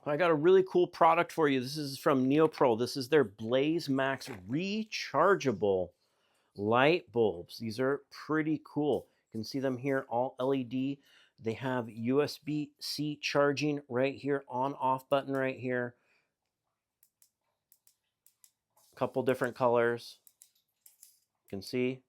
I got a really cool product for you. This is from Neporal. This is their BlazeMax rechargeable light bulbs. These are pretty cool. You can see them here, all LED. They have USB-C charging right here, on-off button right here. A couple different colors. You can see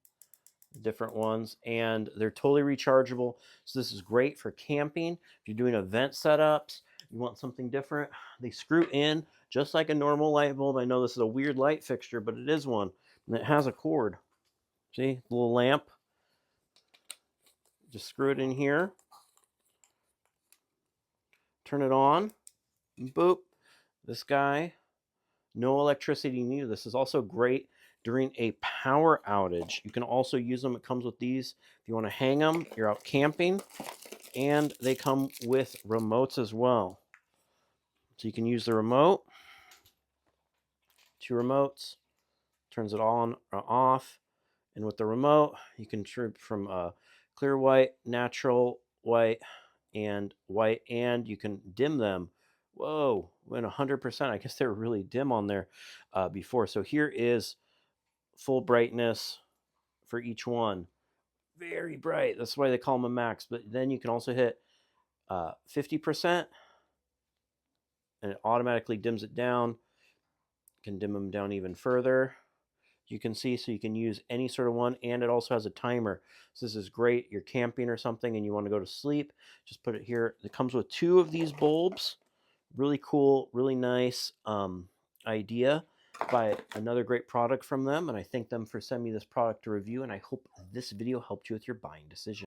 different ones, and they're totally rechargeable. So this is great for camping. If you're doing event setups, you want something different, they screw in just like a normal light bulb. I know this is a weird light fixture, but it is one, and it has a cord. See, little lamp. Just screw it in here, turn it on, boop. This guy, no electricity needed. This is also great during a power outage. You can also use them. It comes with these if you want to hang them, you're out camping, and they come with remotes as well. So you can use the remote, 2 remotes, turns it on or off. And with the remote, you can turn from clear white, natural white, and white, and you can dim them. Whoa, went 100%. I guess they were really dim on there before. So here is full brightness for each one. Very bright. That's why they call them a max. But then you can also hit 50%, and it automatically dims it down. You can dim them down even further. You can see, so you can use any sort of one, and it also has a timer. So this is great. You're camping or something and you want to go to sleep, just put it here. It comes with 2 of these bulbs. Really cool, really nice idea by another great product from them, and I thank them for sending me this product to review, and I hope this video helped you with your buying decision.